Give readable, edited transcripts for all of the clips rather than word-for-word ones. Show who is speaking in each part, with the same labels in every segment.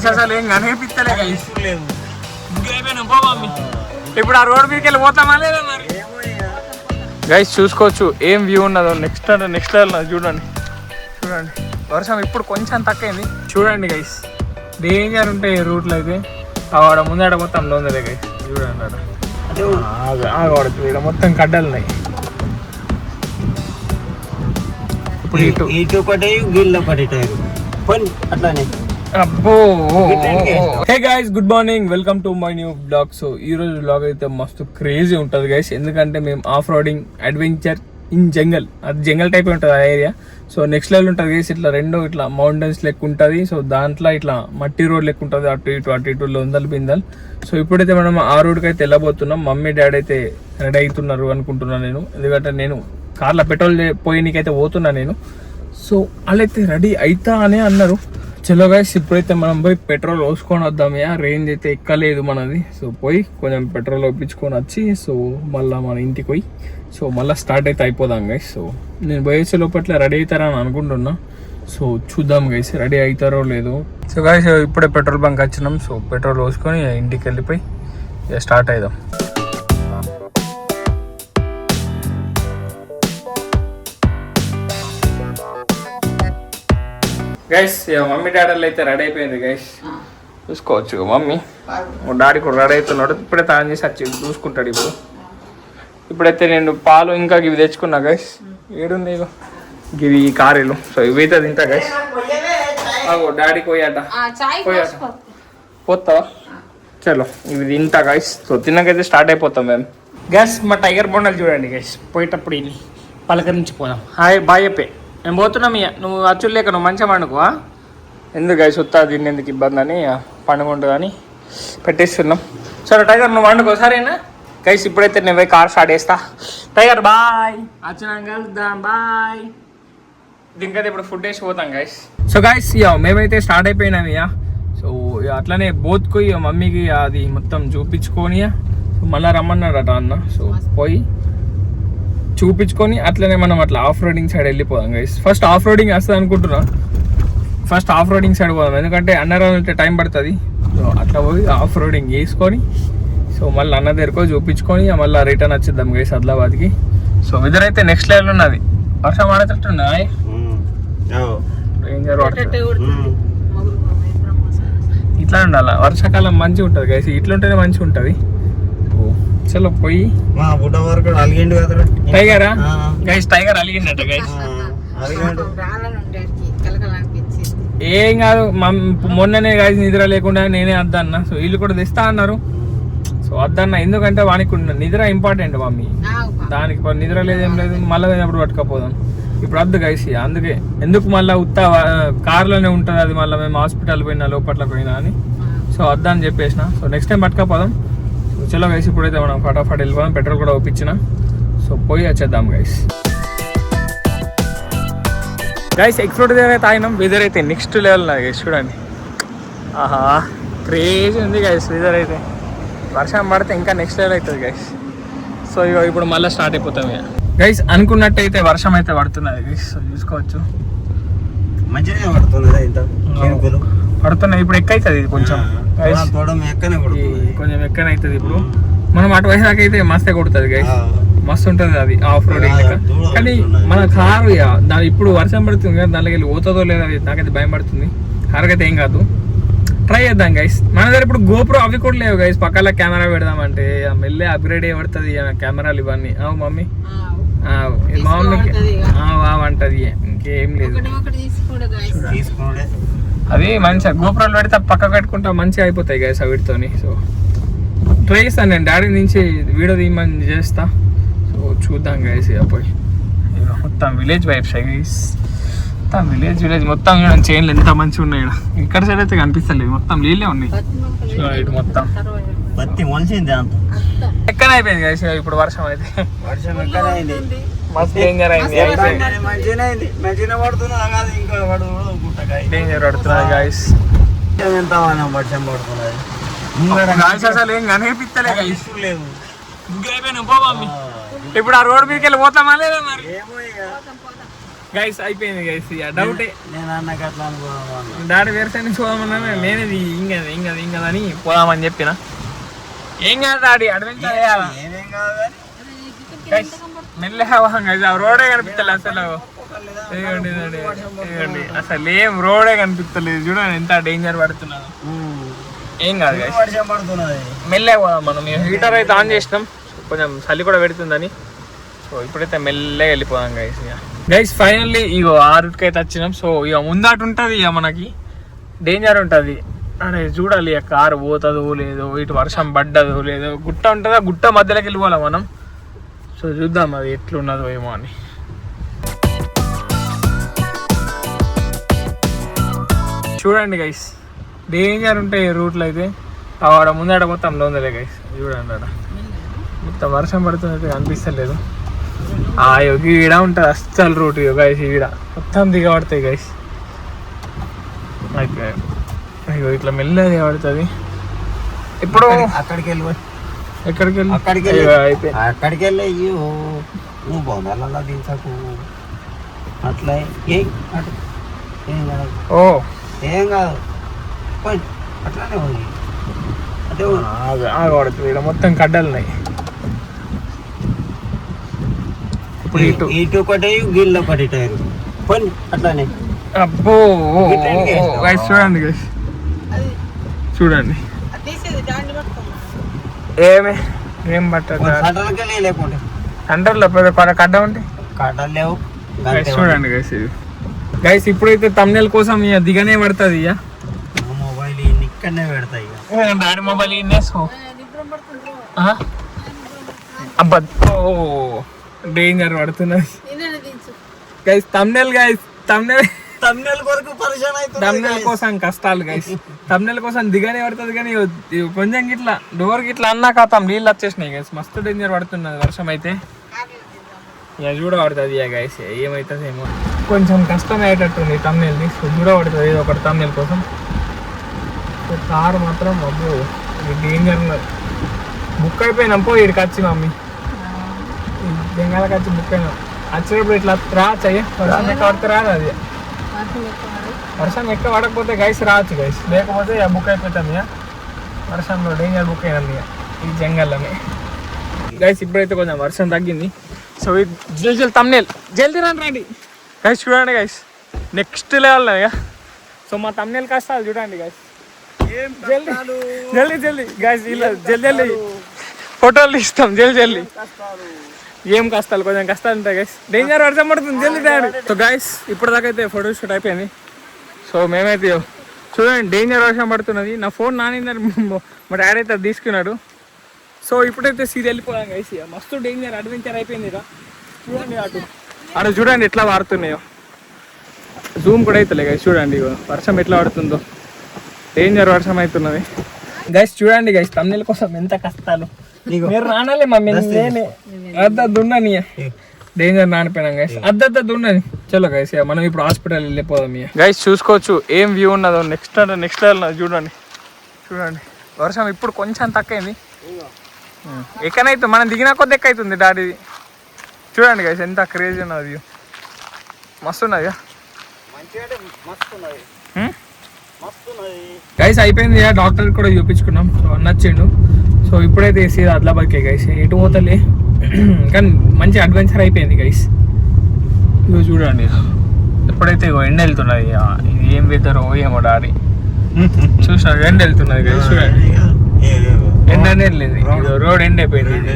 Speaker 1: అసలు ఏం కనిపిస్తలే ఇప్పుడు ఆ రోడ్ మీదకి వెళ్ళి పోతామా లేదా మరి గైస్ చూసుకోవచ్చు ఏం వ్యూ ఉన్నదో నెక్స్ట్ లెవెల్ చూడండి చూడండి వర్షం ఇప్పుడు కొంచెం తక్కువైంది చూడండి గైస్ డేంజర్ ఉంటాయి రూట్లు అయితే ఆడ ముందడ మొత్తం లోందలే గైస్ చూడండి ఆగబడుతుంది ఇక్కడ మొత్తం కడ్డలు ఉన్నాయి ఇప్పుడు ఇటు ఒకటి గిల్ ఒకటి అట్లానే అబ్బో hey guys good morning welcome to my new blog so ఈ రోజు బ్లాగ్ అయితే మస్తు క్రేజీ ఉంటుంది గైస్ ఎందుకంటే మేము ఆఫ్ రోడింగ్ అడ్వెంచర్ ఇన్ జంగల్ అది జంగల్ టైప్ ఉంటుంది ఆ ఏరియా సో నెక్స్ట్ లెవెల్ ఉంటుంది గైస్ ఇట్లా రెండో ఇట్లా మౌంటైన్స్ లెక్క ఉంటుంది సో దాంట్లో ఇట్లా మట్టి రోడ్ లెక్క ఉంటుంది అటు ఇటు లొందలు బిందలు సో ఇప్పుడైతే మనం ఆ రోడ్కి అయితే వెళ్ళబోతున్నాం మమ్మీ డాడీ అయితే రెడీ అవుతున్నారు అనుకుంటున్నాను నేను ఎందుకంటే నేను కార్లో పెట్రోల్ పోయినకైతే పోతున్నా నేను సో వాళ్ళైతే రెడీ అవుతా అనే అన్నారు చలో గైస్ ఇప్పుడైతే మనం పోయి పెట్రోల్ పోసుకొని వద్దామయ్యా రేంజ్ అయితే ఎక్కలేదు మనది సో పోయి కొంచెం పెట్రోల్ ఒప్పించుకొని వచ్చి సో మళ్ళీ మన ఇంటికి పోయి సో మళ్ళీ స్టార్ట్ అయితే అయిపోదాం గైస్ సో నేను పోయేసే లోపట్ల రెడీ అవుతారా అని అనుకుంటున్నా సో చూద్దాం గైస్ రెడీ అవుతారో లేదో సో గైస్ ఇప్పుడే పెట్రోల్ బంక్ వచ్చినాం సో పెట్రోల్ పోసుకొని ఇంటికి వెళ్ళిపోయి స్టార్ట్ అవుదాం గైస్ మమ్మీ డాడీలు అయితే రెడీ అయిపోయింది గైస్ చూసుకోవచ్చు మమ్మీ డాడీ కూడా రెడీ అవుతున్నాడు ఇప్పుడే తాను చేసి వచ్చి చూసుకుంటాడు ఇప్పుడైతే నేను పాలు ఇంకా ఇవి తెచ్చుకున్నా గైస్ ఏడుంది ఇవి కారీలు సో ఇవైతే తింటా గైస్ డాడీకి పోయాట పోతావా చలో ఇవి తింటా గైస్ సో తిన్నాకైతే స్టార్ట్ అయిపోతాం మేము గైస్ మా టైగర్ బొండలు చూడండి గైస్ పోయేటప్పుడు ఇది పలకరించిపోదాం హాయ్ బాయ్ చెప్పే మేము పోతున్నాం ఇక నువ్వు అచ్చులు లేక నువ్వు మంచిగా పండుకోవా ఎందుకు గైస్ వస్తా దీన్ని ఎందుకు ఇబ్బంది అని పండుగ అని పెట్టేస్తున్నాం సరే టైగర్ నువ్వు వండుకో సరేనా గైస్ ఇప్పుడైతే నేను పోయి కార్ స్టార్ట్ చేస్తా టైగర్ బాయ్ వచ్చినాక కలుద్దాం బాయ్ దీనికైతే ఇప్పుడు ఫుడ్ వేసి పోతాం గైస్ సో గైస్ ఇక మేమైతే స్టార్ట్ అయిపోయినాం ఇక సో అట్లనే బోత్కు ఇక మమ్మీకి అది మొత్తం చూపించుకొని మళ్ళీ రమ్మన్నాడట అన్న సో పోయి చూపించుకొని అట్లనే మనం అట్లా ఆఫ్ రోడింగ్ సైడ్ వెళ్ళిపోదాం గైస్ ఫస్ట్ ఆఫ్ రోడింగ్ వస్తుంది అనుకుంటున్నా ఫస్ట్ ఆఫ్ రోడింగ్ సైడ్ పోదాం ఎందుకంటే అన్నరాలంటే టైం పడుతుంది సో అట్లా పోయి ఆఫ్ రోడింగ్ వేసుకొని సో మళ్ళీ అన్న దగ్గరకు చూపించుకొని మళ్ళీ రిటర్న్ వచ్చేద్దాం గైస్ ఆదిలాబాద్కి సో వెదర్ అయితే నెక్స్ట్ లెవెల్ ఉన్నది వర్షం ఆడేటట్టున్నాయి ఇట్లా ఉండాలి వర్షాకాలం మంచిగా ఉంటుంది గైస్ ఇట్లుంటేనే మంచిగా ఉంటుంది చలో పోయి టైగరా గైస్ టైగర్ అలిగిందట గైస్ ఏం కాదు మొన్ననే గైస్ నిద్ర లేకుండా నేనే వద్దన్న సో వీళ్ళు కూడా తెస్తా అన్నారు సో వద్దన్న ఎందుకంటే వానికి నిద్ర ఇంపార్టెంట్ మమ్మీ దానికి నిద్ర లేదేం లేదు మళ్ళీ పోయినప్పుడు పట్టుకపోదాం ఇప్పుడు వద్దు గైస్ అందుకే ఎందుకు మళ్ళీ ఉత్తా కార్లోనే ఉంటుంది అది మళ్ళీ మేము హాస్పిటల్ పోయినా లోపట్ల పోయినా అని సో వద్దని చెప్పేసిన సో నెక్స్ట్ టైం పట్టుకపోదాం చలో గైస్ ఇప్పుడైతే మనం ఫటాఫట్ వెళ్ళిపోదాం పెట్రోల్ కూడా ఒప్పించిన సో పోయి వచ్చేద్దాం గైస్ ఎక్స్ప్లోర్ దగ్గర అయితే ఆగినాం వెదర్ అయితే నెక్స్ట్ లెవెల్ గైస్ చూడండి ఆహా క్రేజీ ఉంది గైస్ వెదర్ అయితే వర్షం పడితే ఇంకా నెక్స్ట్ లెవెల్ అవుతుంది గైస్ సో ఇక ఇప్పుడు మళ్ళీ స్టార్ట్ అయిపోతాం ఇక గైస్ అనుకున్నట్టయితే వర్షం అయితే పడుతున్నది గైస్ సో చూసుకోవచ్చు
Speaker 2: మంచిగా
Speaker 1: పడుతున్నాయి ఇప్పుడు ఎక్కవుతుంది ఇది కొంచెం కొంచెం ఎక్కన అవుతుంది ఇప్పుడు మనం అటు వయసాక అయితే మస్తే కొడుతుంది గైస్ మస్తు ఉంటుంది అది ఆఫ్ రోడింగ్ లెక్క కానీ మన కారు దాని ఇప్పుడు వర్షం పడుతుంది కదా దానికి వెళ్ళి పోతుందో లేదా నాకైతే భయం పడుతుంది కారుకి అయితే ఏం కాదు ట్రై చేద్దాం గైస్ మన దగ్గర ఇప్పుడు గోప్రో అవి కూడా లేవు గైస్ పక్కన కెమెరా పెడదామంటే మెల్లే అప్గ్రేడ్ అయ్యబడుతుంది కెమెరాలు ఇవన్నీ మమ్మీ మా మమ్మీకి అంటది ఇంకేం లేదు అది మంచిగా గోపురాలు పెడితే పక్క పెట్టుకుంటా మంచిగా అయిపోతాయి గైస్ వీటితోని సో ట్రై చేస్తాను నేను డాడీ నుంచి వీడియో తీయమని చేస్తా సో చూద్దాం గైస్ ఇక పోయి మొత్తం విలేజ్ వైబ్స్ గైస్ మొత్తం విలేజ్ మొత్తం చైన్లు ఎంత మంచిగా ఉన్నాయి ఇక్కడ సైడ్ అయితే కనిపిస్తలేదు మొత్తం నీళ్ళే ఉన్నాయి సో ఇటు మొత్తం ఎక్కడ అయిపోయింది గైస్ ఇప్పుడు వర్షం అయితే మస్తు డేంజర్ అయింది డేంజర్ పడుతున్నది గైస్ అసలు ఏం కనిపిస్తలే గైస్ ఇప్పుడు ఆ రోడ్ మీదకి వెళ్ళి పోతామా లేదా మరి గైస్ అయిపోయింది గైస్ ఇక డౌటే.
Speaker 2: నేను అన్నకి అట్లా అనుకోవాలి.
Speaker 1: డాడీ వేరుసైనా చూడమన్నా నేనేది ఇంకా అని పోదామని చెప్పిన. ఏం కాదు డాడీ అడ్వెంచర్ చేయాలా.
Speaker 2: ఏమేం కాదు కానీ
Speaker 1: గైస్ మెల్లగా గైస్ ఆ రోడే కనిపిస్తలేదు అసలు. ఇదిగోండి అసలు ఏం రోడే కనిపిస్తలేదు. చూడండి ఎంత డేంజర్ పడుతున్నాను. ఏం కాదు గైస్
Speaker 2: వర్షం పడుతున్నది.
Speaker 1: మెల్లగా పోదాం మనం. హీటర్ అయితే ఆన్ చేసినాం, కొంచెం చలి కూడా పెడుతుందని. సో ఇప్పుడైతే మెల్లగా వెళ్ళిపోదాం గైస్. ఇక గైస్ ఫైనల్లీ ఇగో ఆ రూట్కి అయితే వచ్చినాం. సో ఇక ముందాట ఉంటుంది, ఇక మనకి డేంజర్ ఉంటుంది. అరే చూడాలి ఇక కారు పోతుందో లేదో, ఇటు వర్షం పడ్డదో లేదో, గుట్ట ఉంటుందా, గుట్ట మధ్యలోకి వెళ్ళిపోవాలి మనం. సో చూద్దాం అది ఎట్లున్నదో ఏమో అని. చూడండి గైస్ డేంజర్ ఉంటాయి రూట్లు అయితే. ఆడ ముందట మొత్తం లోందలే గైస్. చూడండి ఆడ మొత్తం వర్షం పడుతున్నట్టు అనిపిస్తలేదు. ఈడ ఉంటుంది అస్సలు రూట్ గైస్. ఈడ మొత్తం దిగబడతాయి గైస్. అయిపోయాయి అయ్యో ఇట్లా మెల్లగా దిగబడుతుంది. ఇప్పుడు
Speaker 2: అక్కడికి వెళ్ళి
Speaker 1: ఎక్కడికి వెళ్ళి
Speaker 2: అక్కడికి
Speaker 1: అయిపోయి
Speaker 2: అక్కడికి వెళ్ళి అయ్యో నువ్వు బొందలలో దించకు అట్లా. ఏం కాదు
Speaker 1: ఓ
Speaker 2: ఏం కాదు అట్లానే ఉంది. అదే
Speaker 1: ఆగబడుతుంది. ఇక్కడ మొత్తం కడ్డలున్నాయి. ఇప్పుడు
Speaker 2: ఇటు ఒకటి గిల్లు ఒకటి టైరు పని అట్లానే.
Speaker 1: అబ్బో గైస్ చూడండి గైస్ చూడండి ఏం పట్టదు
Speaker 2: లేకుంటే
Speaker 1: సెంటర్లో కడ్డ ఉంటే
Speaker 2: కట్టలు లేవు.
Speaker 1: చూడండి గైస్ ఇది గైస్. ఇప్పుడైతే తమ్నెల్ కోసం ఇక దిగనే పడుతుంది. ఇక
Speaker 2: మొబైల్ ఇక్కడనే పెడతాయి.
Speaker 1: డాడీ మొబైల్ ఇన్నేసుకో. అబ్బా డేంజర్ పడుతున్నది గైస్. తమ్నెల్ గైస్
Speaker 2: తమ్నెల్ కొరకు పరిచయం అవుతుంది.
Speaker 1: తమ్నెల్ కోసం కష్టాలు గైస్. తమ్నెల్ కోసం దిగనే పడుతుంది కానీ కొంచెం గిట్లా డోర్ గిట్లా అన్నా కాతాం నీళ్ళు వచ్చేసినాయి గైస్. మస్తు డేంజర్ పడుతున్నది వర్షం అయితే. ఇక చూడబడుతుంది ఇక గైస్ ఏమవుతుంది ఏమో. కొంచెం కష్టం అయ్యేటట్టుంది తమ్నెల్ని. సో చూడబడుతుంది ఏదో ఒకటి తమ్నెల్ కోసం. సో కారు మాత్రం అబ్బో ఇది డేంజర్ ఉన్నది. బుక్ అయిపోయినాం పో ఇక్కడికి వచ్చి మమ్మీ బెంగాళకి వచ్చి బుక్ అయినాం. వచ్చినప్పుడు ఇట్లా రావచ్చు అయ్యా. వర్షం ఎక్క పడితే రాదు. అది వర్షం ఎక్క పడకపోతే గైస్ రావచ్చు గైస్. లేకపోతే ఇక బుక్ అయిపోతాం. ఇక వర్షంలో డేంజర్ బుక్ అయినాం ఇక ఈ జంగల్లోనే గైస్. ఇప్పుడైతే కొంచెం వర్షం తగ్గింది. సో ఇది జల్దీ తమ్నెల్ జల్దీ రండి గైస్. చూడండి గైస్ నెక్స్ట్ లెవెల్ ఇక. సో మా తమ్నెల్ కష్టాలు చూడండి గైస్. జల్దీ గైస్ ఇలా జల్దీ ఫోటోలు తీస్తాం జల్దీ. ఏం కష్టాలు కొంచెం కష్టాలు ఉంటాయి గైస్. డేంజర్ వర్షం పడుతుంది జల్దీ డాడీ. సో గైస్ ఇప్పటిదాకా అయితే ఫోటో షూట్ అయిపోయింది. సో మేమైతే చూడండి డేంజర్ వర్షం పడుతున్నది. నా ఫోన్ నానిందని మా డాడీ అయితే తీసుకున్నాడు. సో ఇప్పుడైతే సీరియల్ వెళ్ళిపోయాం గైస్. మస్తు డేంజర్ అడ్వెంచర్ అయిపోయింది ఇక. చూడండి అటు చూడండి ఎట్లా వాడుతున్నాయో. జూమ్ కూడా అవుతలే గైస్. చూడండి ఇగో వర్షం ఎట్లా పడుతుందో. డేంజర్ వర్షం అవుతున్నది గైస్. చూడండి గైస్ తమ్నెల్ కోసం ఎంత కష్టాలు. మీరు రానాలే మమ్మీ నేనే అద్దద్దుండని డేంజర్ నానిపోయినాం గైస్. అద్దద్దుండని చలో గైస్. మనం ఇప్పుడు హాస్పిటల్ వెళ్ళిపోదాం ఇక గైస్. చూసుకోవచ్చు ఏం వ్యూ ఉన్నదో. నెక్స్ట్ లెవెల్ చూడండి. వర్షం ఇప్పుడు కొంచెం తక్కువైంది. ఎక్కనైతే మనం దిగినా కొద్ది ఎక్కవుతుంది డాడీది. చూడండి గైస్ ఎంత క్రేజీ ఉన్నది వ్యూ. మస్తు ఉన్నది గైస్. అయిపోయింది డాక్టర్ కూడా చూపించుకున్నాం. సో నచ్చిండు. సో ఇప్పుడైతే సీదా ఆదిలాబాద్కే గైస్. ఎటు పోతలే కానీ మంచి అడ్వెంచర్ అయిపోయింది గైస్. ఇవి చూడండి ఎప్పుడైతే ఎండ వెళ్తున్నది. ఇది ఏం వెళ్తారో ఏమో డాడీ చూసినారు. ఎండ వెళ్తున్నది గైస్. చూడండి ఎండనే వెళ్ళింది. రోడ్ ఎండ్ అయిపోయింది.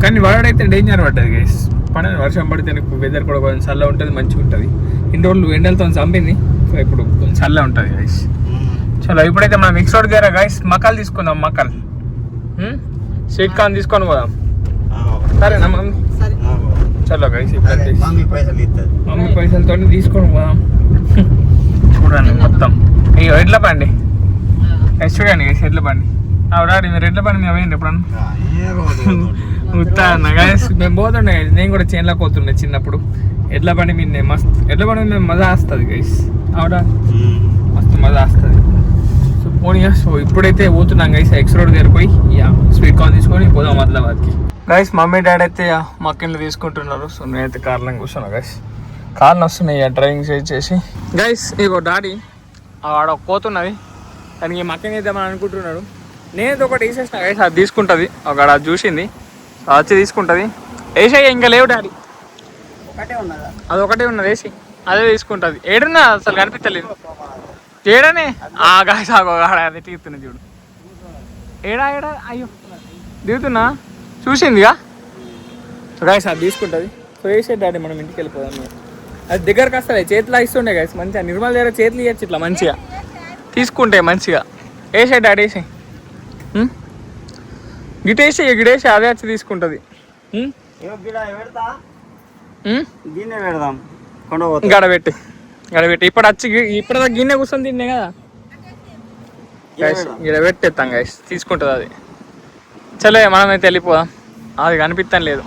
Speaker 1: కానీ వాడైతే డేంజర్ పడ్డది గైస్. పడని వర్షం పడితే వెదర్ కూడా కొంచెం చల్ల ఉంటుంది, మంచిగా ఉంటుంది. ఇన్ని రోజులు ఎండలతో చంపింది. సో ఇప్పుడు కొంచెం చల్ల ఉంటుంది గైస్. చలో ఇప్పుడైతే మనం మిక్స్ రోడ్ దగ్గర గైస్ మక్కలు తీసుకుందాం. మక్కలు స్వీట్ కార్న్ తీసుకొని పోదాం. సరేనా మమ్మీ? చలో గైస్
Speaker 2: మమ్మీ
Speaker 1: పైసలతో తీసుకొని పోదాం. చూడండి మొత్తం ఇక ఎడ్ల బండి చూడండి గైస్. ఎడ్ల బండి డాడీ మీరు ఎడ్ల బండి మేము వేయండి ఎప్పుడన్నా గైస్. మేము పోతుండే. నేను కూడా చేనులోకి పోతుండే చిన్నప్పుడు. ఎడ్ల బండి మీద మస్తు ఎడ్ల బండి మీద మజా వస్తుంది గైస్. ఆవిడ మస్తు మజా వస్తుంది. సో పోనీ. సో ఇప్పుడైతే పోతున్నాం గైస్ ఎక్స్ రోడ్ దగ్గర పోయి స్వీట్ కార్న్ తీసుకొని పోదాం ఆదిలాబాద్కి. గైస్ మమ్మీ డాడీ అయితే మక్కిన్లు తీసుకుంటున్నారు. సో నేనైతే కార్లో కూర్చున్నా గైస్. కార్లు వస్తున్నాయి డ్రైవింగ్ చేసి. గైస్ ఇగో డాడీ ఆడ పోతున్నది దానికి మక్కిన్ వేద్దామని అనుకుంటున్నాడు. నేనైతే ఒకటి వేసేసిన గైస్, అది తీసుకుంటుంది. అక్కడ అది చూసింది, వచ్చి తీసుకుంటుంది. వేసాయి ఇంకా లేవు డాడీ, అది ఒకటే ఉన్నది వేసి అదే తీసుకుంటుంది. ఏడున్నా అసలు కనిపించలేదు ఏడనే గాయస్ అది తీరుతున్నా చూడు. ఏడా అయ్యో దిగుతున్నా చూసిందిగా. సో గాయస్ అది తీసుకుంటుంది. సో వేసే డాడీ మనం ఇంటికి వెళ్ళిపోదాం. అది దగ్గరకు వస్తుంది, చేతిలో ఇస్తుండే గాయస్ మంచిగా. నిర్మల్ దగ్గర చేతులు ఇవ్వచ్చు ఇట్లా మంచిగా తీసుకుంటే మంచిగా. వేసే డాడీ వేసే గిటేసి గిడేసి అదే వచ్చి తీసుకుంటుంది. గడబెట్టి ఇప్పుడు వచ్చి ఇప్పుడు గిన్నె కూర్చొని తిన్నే కదా ఇక్కడ పెట్టేస్తాం గైస్, తీసుకుంటుంది అది. చలే మనమైతే వెళ్ళిపోదాం, అది కనిపిస్తాం లేదు.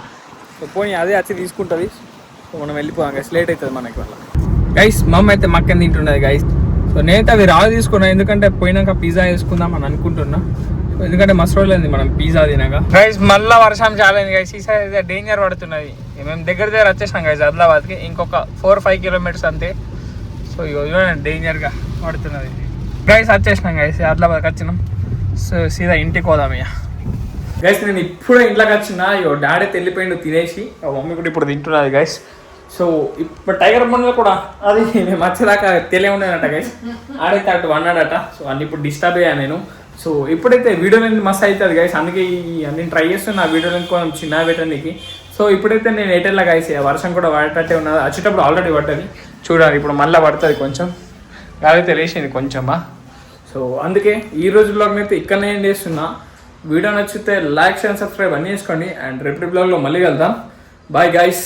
Speaker 1: సో పోనీ అదే వచ్చి తీసుకుంటుంది. సో మనం వెళ్ళిపోదాం గైస్, లేట్ అవుతుంది మనకి వల్ల. గైస్ మమ్మ అయితే మక్కని తింటున్నది గైస్. సో నేనైతే అవి రావు తీసుకున్నా, ఎందుకంటే పోయినాక పిజ్జా వేసుకుందాం అని అనుకుంటున్నా. ఎందుకంటే మస్తు రోజులైంది మనం పిజ్జా తినాక. గైస్ మళ్ళీ వర్షం చాలా అయింది గైస్. ఈసారి అయితే డేంజర్ పడుతున్నది. మేము దగ్గర వచ్చేసాం గైస్ ఆదిలాబాద్కి, ఇంకొక 4-5 కిలోమీటర్స్ అంతే. సో ఇగో డేంజర్గా పడుతున్నది గైస్. వచ్చేసినాం గైస్, ఆదిలాబాద్కి వచ్చినాం. సో సీదా ఇంటికి పోదాం ఇక. గైస్ నేను ఇప్పుడు ఇంట్లోకి వచ్చిన, ఇగో డాడీ వెళ్ళిపోయిండు తినేసి, మమ్మీ కూడా ఇప్పుడు తింటున్నది గైస్. సో ఇప్పుడు టైగర్ బండ్లో కూడా అది మేము వచ్చేదాకా తెలియఉండేనట గైస్. ఆడైతే అటు అన్నాడట. సో అన్ని ఇప్పుడు డిస్టర్బ్ అయ్యా నేను. సో ఇప్పుడైతే వీడియో లెంత్ మస్తు అవుతుంది గైస్, అందుకే అన్ని ట్రై చేస్తున్నా వీడియో లెంత్ కొంచెం చిన్నగా పెట్టడానికి. సో ఇప్పుడైతే నేను ఎయిర్టెల్లా గైస్, వర్షం కూడా పడేటట్టే ఉన్నది. వచ్చేటప్పుడు ఆల్రెడీ పడ్డది చూడాలి, ఇప్పుడు మళ్ళీ పడుతుంది కొంచెం. గాలి తెలిసింది కొంచెమా. సో అందుకే ఈ రోజు బ్లాగ్ అయితే ఇక్కడనే ఏం చేస్తున్నా. వీడియో నచ్చితే లైక్ అండ్ సబ్స్క్రైబ్ అన్నీ చేసుకోండి. అండ్ రేపు బ్లాగ్లో మళ్ళీ వెళ్దాం. Bye guys.